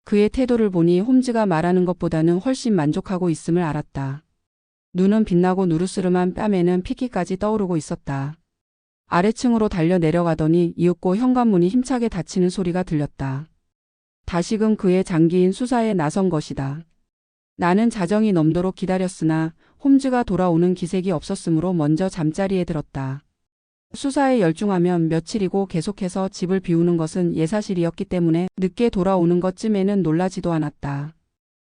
그의 태도를 보니 홈즈가 말하는 것보다는 훨씬 만족하고 있음을 알았다. 눈은 빛나고 누르스름한 뺨에는 핏기까지 떠오르고 있었다. 아래층으로 달려 내려가더니 이윽고 현관문이 힘차게 닫히는 소리가 들렸다. 다시금 그의 장기인 수사에 나선 것이다. 나는 자정이 넘도록 기다렸으나 홈즈가 돌아오는 기색이 없었으므로 먼저 잠자리에 들었다. 수사에 열중하면 며칠이고 계속해서 집을 비우는 것은 예사실이었기 때문에 늦게 돌아오는 것쯤에는 놀라지도 않았다.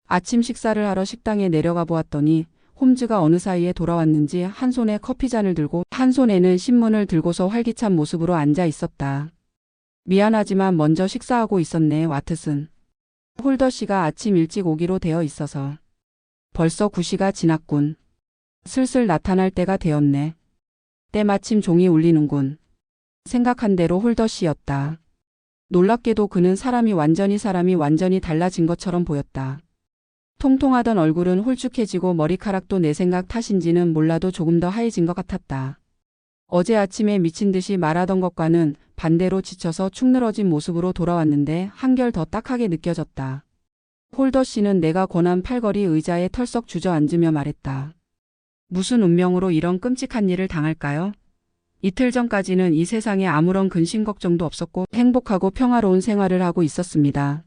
아침 식사를 하러 식당에 내려가 보았더니 홈즈가 어느 사이에 돌아왔는지 한 손에 커피잔을 들고 한 손에는 신문을 들고서 활기찬 모습으로 앉아 있었다. 미안하지만 먼저 식사하고 있었네, 와트슨. 홀더 씨가 아침 일찍 오기로 되어 있어서. 벌써 9시가 지났군. 슬슬 나타날 때가 되었네. 때마침 종이 울리는군. 생각한 대로 홀더 씨였다. 놀랍게도 그는 사람이 완전히 달라진 것처럼 보였다. 통통하던 얼굴은 홀쭉해지고 머리카락도 내 생각 탓인지는 몰라도 조금 더 하얘진 것 같았다. 어제 아침에 미친 듯이 말하던 것과는 반대로 지쳐서 축 늘어진 모습으로 돌아왔는데 한결 더 딱하게 느껴졌다. 홀더 씨는 내가 권한 팔걸이 의자에 털썩 주저앉으며 말했다. 무슨 운명으로 이런 끔찍한 일을 당할까요? 이틀 전까지는 이 세상에 아무런 근심 걱정도 없었고 행복하고 평화로운 생활을 하고 있었습니다.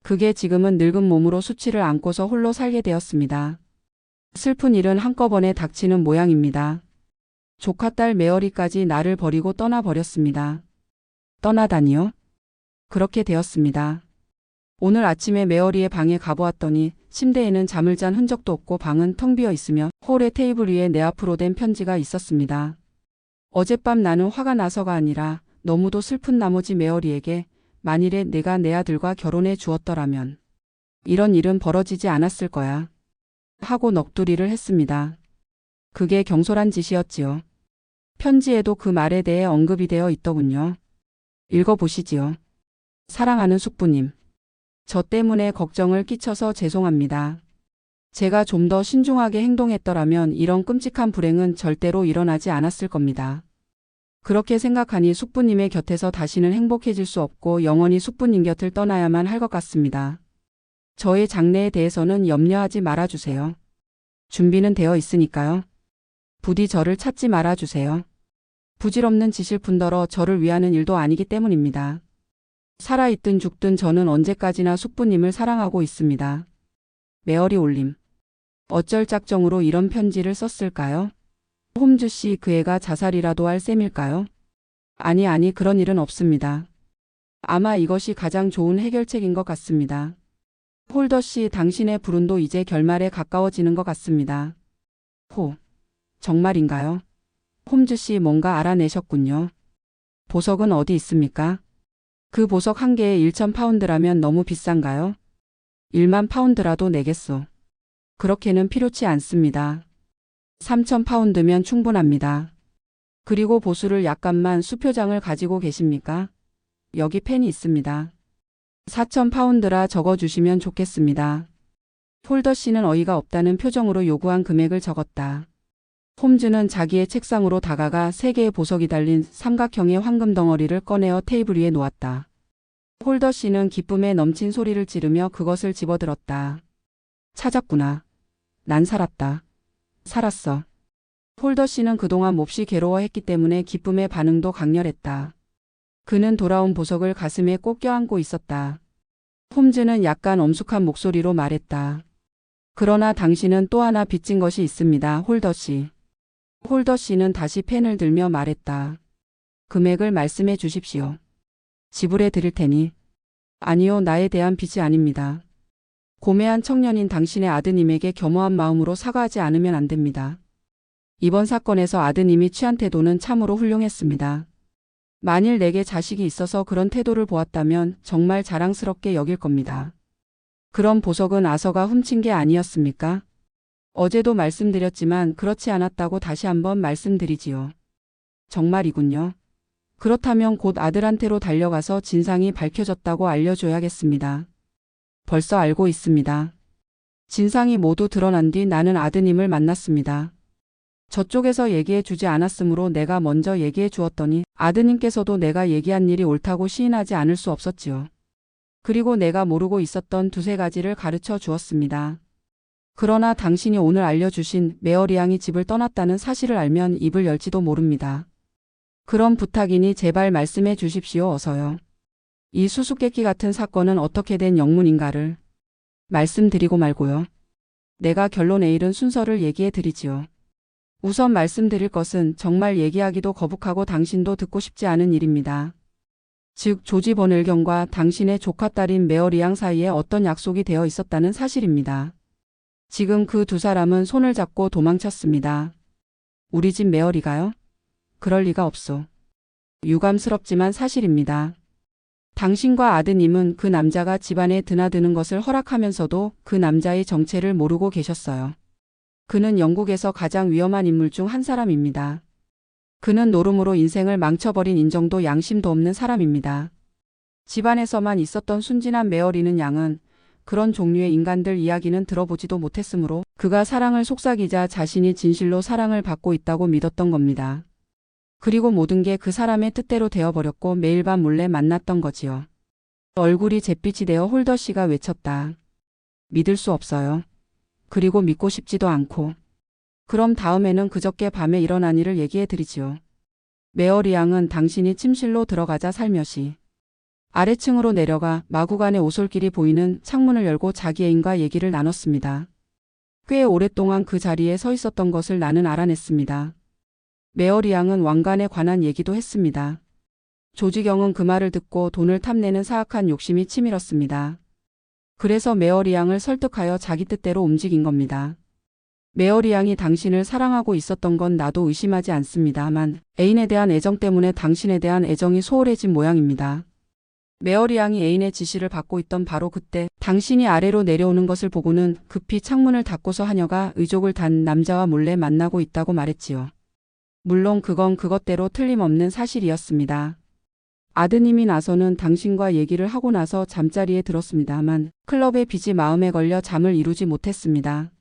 그게 지금은 늙은 몸으로 수치를 안고서 홀로 살게 되었습니다. 슬픈 일은 한꺼번에 닥치는 모양입니다. 조카딸 메어리까지 나를 버리고 떠나버렸습니다. 떠나다니요? 그렇게 되었습니다. 오늘 아침에 메어리의 방에 가보았더니 침대에는 잠을 잔 흔적도 없고 방은 텅 비어 있으며 홀의 테이블 위에 내 앞으로 된 편지가 있었습니다. 어젯밤 나는 화가 나서가 아니라 너무도 슬픈 나머지 메어리에게 만일에 내가 내 아들과 결혼해 주었더라면 이런 일은 벌어지지 않았을 거야 하고 넋두리를 했습니다. 그게 경솔한 짓이었지요. 편지에도 그 말에 대해 언급이 되어 있더군요. 읽어보시지요. 사랑하는 숙부님. 저 때문에 걱정을 끼쳐서 죄송합니다. 제가 좀 더 신중하게 행동했더라면 이런 끔찍한 불행은 절대로 일어나지 않았을 겁니다. 그렇게 생각하니 숙부님의 곁에서 다시는 행복해질 수 없고 영원히 숙부님 곁을 떠나야만 할 것 같습니다. 저의 장래에 대해서는 염려하지 말아주세요. 준비는 되어 있으니까요. 부디 저를 찾지 말아주세요. 부질없는 짓일 뿐더러 저를 위하는 일도 아니기 때문입니다. 살아있든 죽든 저는 언제까지나 숙부님을 사랑하고 있습니다. 메어리 올림. 어쩔 작정으로 이런 편지를 썼을까요? 홈즈 씨 그 애가 자살이라도 할 셈일까요? 아니 그런 일은 없습니다. 아마 이것이 가장 좋은 해결책인 것 같습니다. 홀더 씨 당신의 불운도 이제 결말에 가까워지는 것 같습니다. 정말인가요? 홈즈 씨 뭔가 알아내셨군요. 보석은 어디 있습니까? 그 보석 한 개에 1,000파운드라면 너무 비싼가요? 1만 파운드라도 내겠소. 그렇게는 필요치 않습니다. 3,000파운드면 충분합니다. 그리고 보수를 약간만 수표장을 가지고 계십니까? 여기 펜이 있습니다. 4,000파운드라 적어주시면 좋겠습니다. 홀더 씨는 어이가 없다는 표정으로 요구한 금액을 적었다. 홈즈는 자기의 책상으로 다가가 3개의 보석이 달린 삼각형의 황금 덩어리를 꺼내어 테이블 위에 놓았다. 홀더 씨는 기쁨에 넘친 소리를 지르며 그것을 집어들었다. 찾았구나. 난 살았다. 살았어. 홀더 씨는 그동안 몹시 괴로워했기 때문에 기쁨의 반응도 강렬했다. 그는 돌아온 보석을 가슴에 꼭 껴안고 있었다. 홈즈는 약간 엄숙한 목소리로 말했다. 그러나 당신은 또 하나 빚진 것이 있습니다, 홀더 씨. 홀더 씨는 다시 펜을 들며 말했다. 금액을 말씀해 주십시오. 지불해 드릴 테니. 아니요, 나에 대한 빚이 아닙니다. 고매한 청년인 당신의 아드님에게 겸허한 마음으로 사과하지 않으면 안 됩니다. 이번 사건에서 아드님이 취한 태도는 참으로 훌륭했습니다. 만일 내게 자식이 있어서 그런 태도를 보았다면 정말 자랑스럽게 여길 겁니다. 그런 보석은 아서가 훔친 게 아니었습니까? 어제도 말씀드렸지만 그렇지 않았다고 다시 한번 말씀드리지요. 정말이군요. 그렇다면 곧 아들한테로 달려가서 진상이 밝혀졌다고 알려줘야겠습니다. 벌써 알고 있습니다. 진상이 모두 드러난 뒤 나는 아드님을 만났습니다. 저쪽에서 얘기해 주지 않았으므로 내가 먼저 얘기해 주었더니 아드님께서도 내가 얘기한 일이 옳다고 시인하지 않을 수 없었지요. 그리고 내가 모르고 있었던 두세 가지를 가르쳐 주었습니다. 그러나 당신이 오늘 알려주신 메어리 양이 집을 떠났다는 사실을 알면 입을 열지도 모릅니다. 그럼 부탁이니 제발 말씀해 주십시오. 어서요. 이 수수께끼 같은 사건은 어떻게 된 영문인가를 말씀드리고 말고요. 내가 결론에 이른 순서를 얘기해 드리지요. 우선 말씀드릴 것은 정말 얘기하기도 거북하고 당신도 듣고 싶지 않은 일입니다. 즉 조지 버넬경과 당신의 조카딸인 메어리 양 사이에 어떤 약속이 되어 있었다는 사실입니다. 지금 그 두 사람은 손을 잡고 도망쳤습니다. 우리 집 메어리가요? 그럴 리가 없소. 유감스럽지만 사실입니다. 당신과 아드님은 그 남자가 집안에 드나드는 것을 허락하면서도 그 남자의 정체를 모르고 계셨어요. 그는 영국에서 가장 위험한 인물 중 한 사람입니다. 그는 노름으로 인생을 망쳐버린 인정도 양심도 없는 사람입니다. 집안에서만 있었던 순진한 메어리는 양은 그런 종류의 인간들 이야기는 들어보지도 못했으므로 그가 사랑을 속삭이자 자신이 진실로 사랑을 받고 있다고 믿었던 겁니다. 그리고 모든 게 그 사람의 뜻대로 되어버렸고 매일 밤 몰래 만났던 거지요. 얼굴이 잿빛이 되어 홀더 씨가 외쳤다. 믿을 수 없어요. 그리고 믿고 싶지도 않고. 그럼 다음에는 그저께 밤에 일어난 일을 얘기해 드리지요. 메어리 양은 당신이 침실로 들어가자 살며시 아래층으로 내려가 마구간의 오솔길이 보이는 창문을 열고 자기 애인과 얘기를 나눴습니다. 꽤 오랫동안 그 자리에 서 있었던 것을 나는 알아냈습니다. 메어리 양은 왕관에 관한 얘기도 했습니다. 조지경은 그 말을 듣고 돈을 탐내는 사악한 욕심이 치밀었습니다. 그래서 메어리 양을 설득하여 자기 뜻대로 움직인 겁니다. 메어리 양이 당신을 사랑하고 있었던 건 나도 의심하지 않습니다만 애인에 대한 애정 때문에 당신에 대한 애정이 소홀해진 모양입니다. 메어리 양이 애인의 지시를 받고 있던 바로 그때 당신이 아래로 내려오는 것을 보고는 급히 창문을 닫고서 하녀가 의족을 단 남자와 몰래 만나고 있다고 말했지요. 물론 그건 그것대로 틀림없는 사실이었습니다. 아드님이 나서는 당신과 얘기를 하고 나서 잠자리에 들었습니다만 클럽의 빚이 마음에 걸려 잠을 이루지 못했습니다.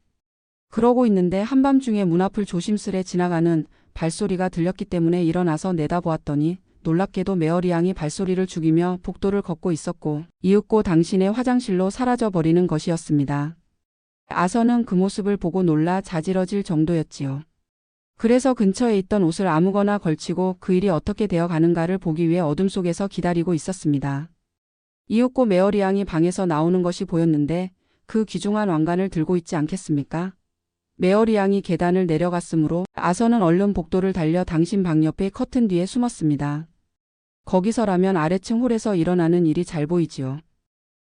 그러고 있는데 한밤중에 문 앞을 조심스레 지나가는 발소리가 들렸기 때문에 일어나서 내다보았더니 놀랍게도 메어리 양이 발소리를 죽이며 복도를 걷고 있었고 이윽고 당신의 화장실로 사라져버리는 것이었습니다. 아서는 그 모습을 보고 놀라 자지러질 정도였지요. 그래서 근처에 있던 옷을 아무거나 걸치고 그 일이 어떻게 되어 가는가를 보기 위해 어둠 속에서 기다리고 있었습니다. 이윽고 메어리 양이 방에서 나오는 것이 보였는데 그 귀중한 왕관을 들고 있지 않겠습니까? 메어리 양이 계단을 내려갔으므로 아서는 얼른 복도를 달려 당신 방 옆의 커튼 뒤에 숨었습니다. 거기서라면 아래층 홀에서 일어나는 일이 잘 보이지요.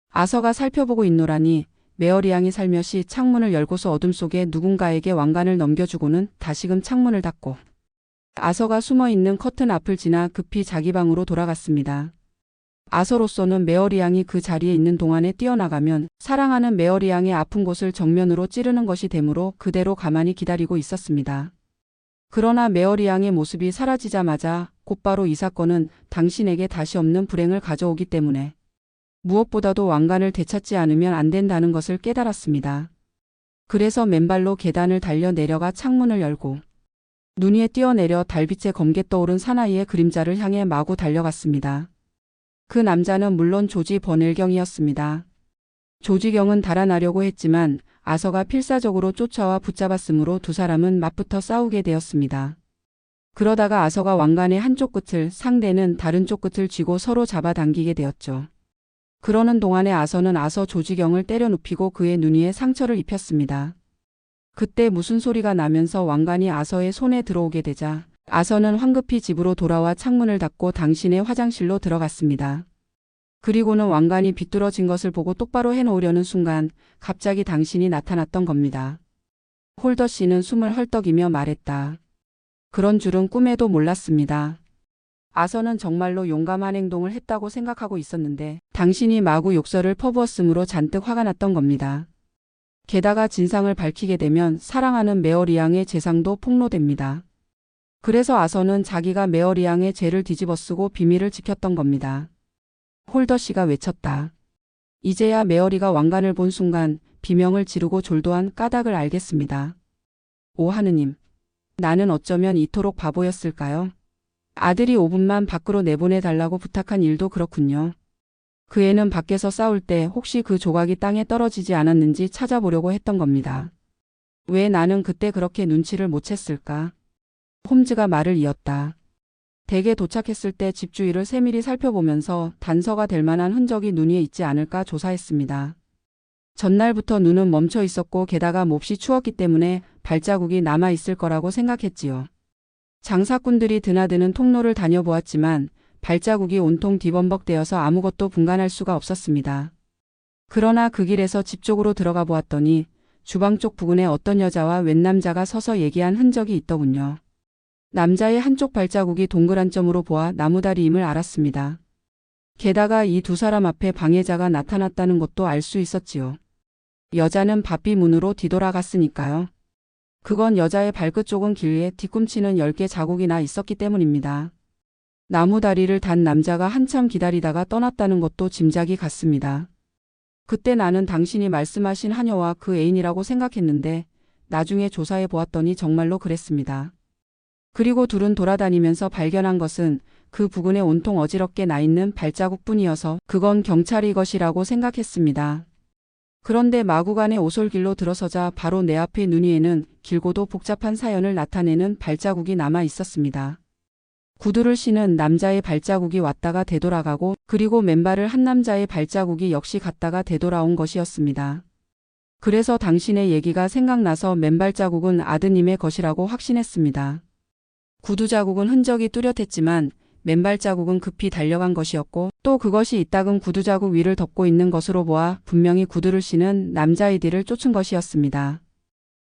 아서가 살펴보고 있노라니 메어리 양이 살며시 창문을 열고서 어둠 속에 누군가에게 왕관을 넘겨주고는 다시금 창문을 닫고 아서가 숨어있는 커튼 앞을 지나 급히 자기 방으로 돌아갔습니다. 아서로서는 메어리 양이 그 자리에 있는 동안에 뛰어나가면 사랑하는 메어리 양의 아픈 곳을 정면으로 찌르는 것이 되므로 그대로 가만히 기다리고 있었습니다. 그러나 메어리 양의 모습이 사라지자마자 곧바로 이 사건은 당신에게 다시 없는 불행을 가져오기 때문에 무엇보다도 왕관을 되찾지 않으면 안 된다는 것을 깨달았습니다. 그래서 맨발로 계단을 달려 내려가 창문을 열고 눈 위에 뛰어내려 달빛에 검게 떠오른 사나이의 그림자를 향해 마구 달려갔습니다. 그 남자는 물론 조지 버넬경이었습니다. 조지경은 달아나려고 했지만 아서가 필사적으로 쫓아와 붙잡았으므로 두 사람은 맞붙어 싸우게 되었습니다. 그러다가 아서가 왕관의 한쪽 끝을 상대는 다른 쪽 끝을 쥐고 서로 잡아당기게 되었죠. 그러는 동안에 아서는 아서 조지경을 때려 눕히고 그의 눈 위에 상처를 입혔습니다. 그때 무슨 소리가 나면서 왕관이 아서의 손에 들어오게 되자 아서는 황급히 집으로 돌아와 창문을 닫고 당신의 화장실로 들어갔습니다. 그리고는 왕관이 비뚤어진 것을 보고 똑바로 해놓으려는 순간 갑자기 당신이 나타났던 겁니다. 홀더 씨는 숨을 헐떡이며 말했다. 그런 줄은 꿈에도 몰랐습니다. 아서는 정말로 용감한 행동을 했다고 생각하고 있었는데 당신이 마구 욕설을 퍼부었으므로 잔뜩 화가 났던 겁니다. 게다가 진상을 밝히게 되면 사랑하는 메어리 양의 재상도 폭로됩니다. 그래서 아서는 자기가 메어리 양의 죄를 뒤집어쓰고 비밀을 지켰던 겁니다. 홀더 씨가 외쳤다. 이제야 메어리가 왕관을 본 순간 비명을 지르고 졸도한 까닭을 알겠습니다. 오 하느님, 나는 어쩌면 이토록 바보였을까요? 아들이 5분만 밖으로 내보내달라고 부탁한 일도 그렇군요. 그 애는 밖에서 싸울 때 혹시 그 조각이 땅에 떨어지지 않았는지 찾아보려고 했던 겁니다. 왜 나는 그때 그렇게 눈치를 못 챘을까? 홈즈가 말을 이었다. 댁에 도착했을 때 집 주위를 세밀히 살펴보면서 단서가 될 만한 흔적이 눈 위에 있지 않을까 조사했습니다. 전날부터 눈은 멈춰 있었고 게다가 몹시 추웠기 때문에 발자국이 남아 있을 거라고 생각했지요. 장사꾼들이 드나드는 통로를 다녀보았지만 발자국이 온통 뒤범벅되어서 아무것도 분간할 수가 없었습니다. 그러나 그 길에서 집 쪽으로 들어가 보았더니 주방 쪽 부근에 어떤 여자와 웬 남자가 서서 얘기한 흔적이 있더군요. 남자의 한쪽 발자국이 동그란 점으로 보아 나무다리임을 알았습니다. 게다가 이 두 사람 앞에 방해자가 나타났다는 것도 알 수 있었지요. 여자는 바삐 문으로 뒤돌아갔으니까요. 그건 여자의 발끝 쪽은 길게 뒤꿈치는 10개 자국이나 있었기 때문입니다. 나무다리를 단 남자가 한참 기다리다가 떠났다는 것도 짐작이 갔습니다. 그때 나는 당신이 말씀하신 하녀와 그 애인이라고 생각했는데 나중에 조사해 보았더니 정말로 그랬습니다. 그리고 둘은 돌아다니면서 발견한 것은 그 부근에 온통 어지럽게 나 있는 발자국뿐이어서 그건 경찰이 것이라고 생각했습니다. 그런데 마구간에 오솔길로 들어서자 바로 내 앞의 눈 위에는 길고도 복잡한 사연을 나타내는 발자국이 남아 있었습니다. 구두를 신은 남자의 발자국이 왔다가 되돌아가고 그리고 맨발을 한 남자의 발자국이 역시 갔다가 되돌아온 것이었습니다. 그래서 당신의 얘기가 생각나서 맨발 자국은 아드님의 것이라고 확신했습니다. 구두 자국은 흔적이 뚜렷했지만 맨발 자국은 급히 달려간 것이었고 또 그것이 이따금 구두 자국 위를 덮고 있는 것으로 보아 분명히 구두를 신은 남자아이들을 쫓은 것이었습니다.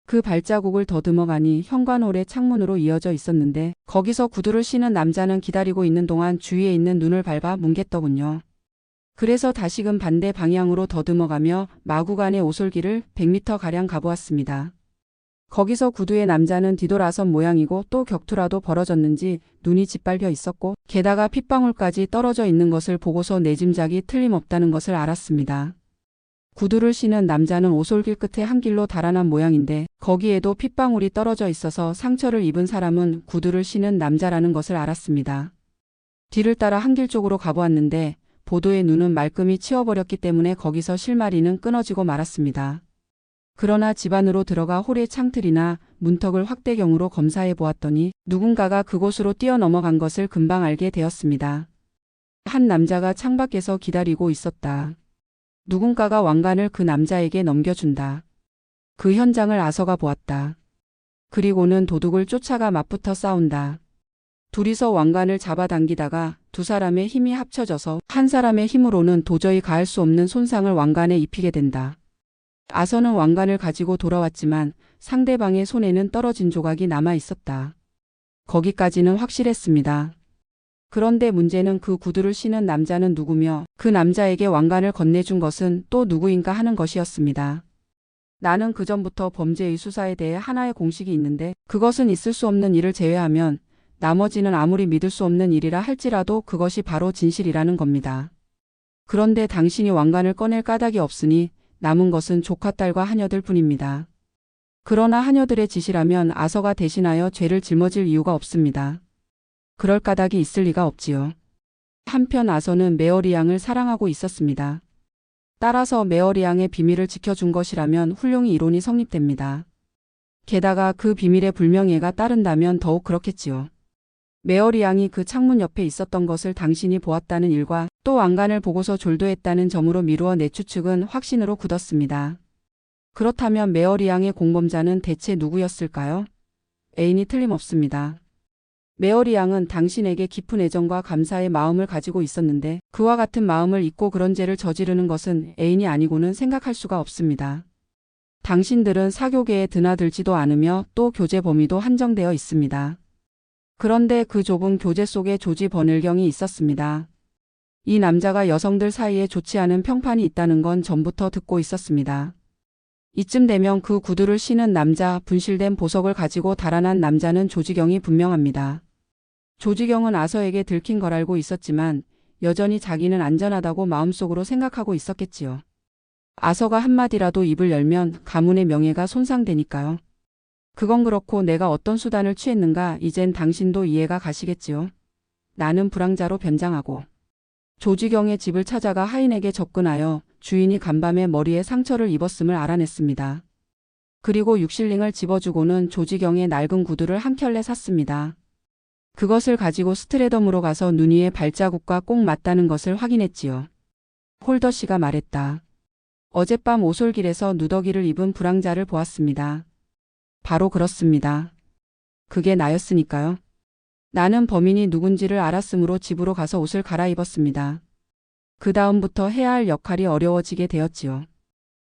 그 발자국을 더듬어 가니 현관홀의 창문으로 이어져 있었는데 거기서 구두를 신은 남자는 기다리고 있는 동안 주위에 있는 눈을 밟아 뭉갰더군요. 그래서 다시금 반대 방향으로 더듬어 가며 마구간의 오솔길을 100m가량 가보았습니다. 거기서 구두의 남자는 뒤돌아선 모양이고 또 격투라도 벌어졌는지 눈이 짓밟혀 있었고 게다가 핏방울까지 떨어져 있는 것을 보고서 내 짐작이 틀림없다는 것을 알았습니다. 구두를 신은 남자는 오솔길 끝에 한 길로 달아난 모양인데 거기에도 핏방울이 떨어져 있어서 상처를 입은 사람은 구두를 신은 남자라는 것을 알았습니다. 뒤를 따라 한 길 쪽으로 가보았는데 보도의 눈은 말끔히 치워버렸기 때문에 거기서 실마리는 끊어지고 말았습니다. 그러나 집 안으로 들어가 홀의 창틀이나 문턱을 확대경으로 검사해 보았더니 누군가가 그곳으로 뛰어넘어간 것을 금방 알게 되었습니다. 한 남자가 창밖에서 기다리고 있었다. 누군가가 왕관을 그 남자에게 넘겨준다. 그 현장을 아서가 보았다. 그리고는 도둑을 쫓아가 맞붙어 싸운다. 둘이서 왕관을 잡아당기다가 두 사람의 힘이 합쳐져서 한 사람의 힘으로는 도저히 가할 수 없는 손상을 왕관에 입히게 된다. 아서는 왕관을 가지고 돌아왔지만 상대방의 손에는 떨어진 조각이 남아 있었다. 거기까지는 확실했습니다. 그런데 문제는 그 구두를 신은 남자는 누구며 그 남자에게 왕관을 건네준 것은 또 누구인가 하는 것이었습니다. 나는 그전부터 범죄의 수사에 대해 하나의 공식이 있는데 그것은 있을 수 없는 일을 제외하면 나머지는 아무리 믿을 수 없는 일이라 할지라도 그것이 바로 진실이라는 겁니다. 그런데 당신이 왕관을 꺼낼 까닭이 없으니 남은 것은 조카딸과 하녀들 뿐입니다. 그러나 하녀들의 짓이라면 아서가 대신하여 죄를 짊어질 이유가 없습니다. 그럴 까닭이 있을 리가 없지요. 한편 아서는 메어리 양을 사랑하고 있었습니다. 따라서 메어리 양의 비밀을 지켜준 것이라면 훌륭히 이론이 성립됩니다. 게다가 그 비밀에 불명예가 따른다면 더욱 그렇겠지요. 메어리 양이 그 창문 옆에 있었던 것을 당신이 보았다는 일과 또 왕관을 보고서 졸도했다는 점으로 미루어 내 추측은 확신으로 굳었습니다. 그렇다면 메어리 양의 공범자는 대체 누구였을까요? 애인이 틀림없습니다. 메어리 양은 당신에게 깊은 애정과 감사의 마음을 가지고 있었는데 그와 같은 마음을 잊고 그런 죄를 저지르는 것은 애인이 아니고는 생각할 수가 없습니다. 당신들은 사교계에 드나들지도 않으며 또 교제 범위도 한정되어 있습니다. 그런데 그 좁은 교제 속에 조지 버늘경이 있었습니다. 이 남자가 여성들 사이에 좋지 않은 평판이 있다는 건 전부터 듣고 있었습니다. 이쯤 되면 그 구두를 신은 남자, 분실된 보석을 가지고 달아난 남자는 조지경이 분명합니다. 조지경은 아서에게 들킨 걸 알고 있었지만 여전히 자기는 안전하다고 마음속으로 생각하고 있었겠지요. 아서가 한마디라도 입을 열면 가문의 명예가 손상되니까요. 그건 그렇고 내가 어떤 수단을 취했는가 이젠 당신도 이해가 가시겠지요. 나는 불황자로 변장하고 조지경의 집을 찾아가 하인에게 접근하여 주인이 간밤에 머리에 상처를 입었음을 알아냈습니다. 그리고 육실링을 집어주고는 조지경의 낡은 구두를 한 켤레 샀습니다. 그것을 가지고 스트레덤으로 가서 눈 위에 발자국과 꼭 맞다는 것을 확인했지요. 홀더 씨가 말했다. 어젯밤 오솔길에서 누더기를 입은 불황자를 보았습니다. 바로 그렇습니다. 그게 나였으니까요. 나는 범인이 누군지를 알았으므로 집으로 가서 옷을 갈아입었습니다. 그 다음부터 해야 할 역할이 어려워지게 되었지요.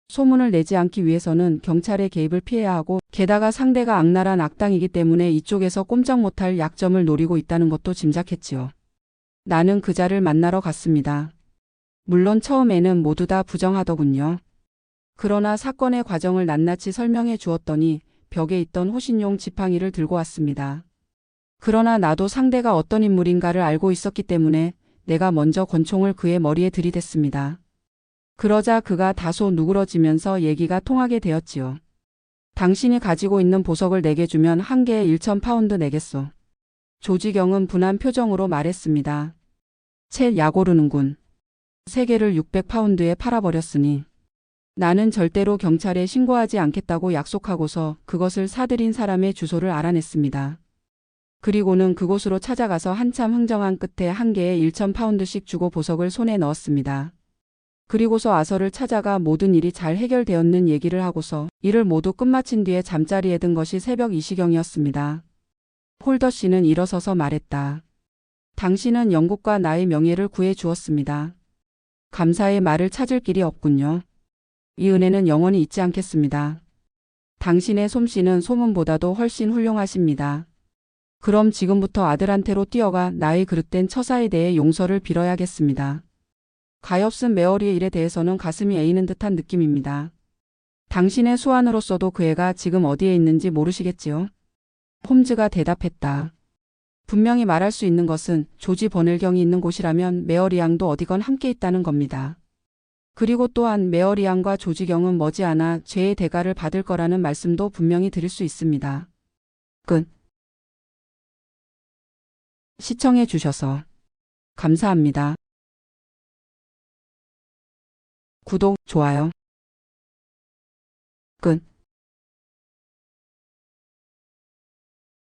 소문을 내지 않기 위해서는 경찰의 개입을 피해야 하고 게다가 상대가 악랄한 악당이기 때문에 이쪽에서 꼼짝 못할 약점을 노리고 있다는 것도 짐작했지요. 나는 그자를 만나러 갔습니다. 물론 처음에는 모두 다 부정하더군요. 그러나 사건의 과정을 낱낱이 설명해 주었더니 벽에 있던 호신용 지팡이를 들고 왔습니다. 그러나 나도 상대가 어떤 인물인가를 알고 있었기 때문에 내가 먼저 권총을 그의 머리에 들이댔습니다. 그러자 그가 다소 누그러지면서 얘기가 통하게 되었지요. 당신이 가지고 있는 보석을 내게 주면 한 개에 1,000파운드 내겠소. 조지경은 분한 표정으로 말했습니다. 채 약오르는군. 세 개를 600파운드에 팔아버렸으니 나는 절대로 경찰에 신고하지 않겠다고 약속하고서 그것을 사들인 사람의 주소를 알아냈습니다. 그리고는 그곳으로 찾아가서 한참 흥정한 끝에 한 개에 1,000파운드씩 주고 보석을 손에 넣었습니다. 그리고서 아서를 찾아가 모든 일이 잘 해결되었는 얘기를 하고서 일을 모두 끝마친 뒤에 잠자리에 든 것이 새벽 2시경이었습니다. 홀더 씨는 일어서서 말했다. 당신은 영국과 나의 명예를 구해 주었습니다. 감사의 말을 찾을 길이 없군요. 이 은혜는 영원히 잊지 않겠습니다. 당신의 솜씨는 소문보다도 훨씬 훌륭하십니다. 그럼 지금부터 아들한테로 뛰어가 나의 그릇된 처사에 대해 용서를 빌어야겠습니다. 가엾은 메어리의 일에 대해서는 가슴이 에이는 듯한 느낌입니다. 당신의 수완으로서도 그 애가 지금 어디에 있는지 모르시겠지요? 홈즈가 대답했다. 분명히 말할 수 있는 것은 조지 버넬경이 있는 곳이라면 메어리 양도 어디건 함께 있다는 겁니다. 그리고 또한 메어리 양과 조지경은 머지않아 죄의 대가를 받을 거라는 말씀도 분명히 드릴 수 있습니다. 끝. 시청해 주셔서 감사합니다. 구독, 좋아요. 끝.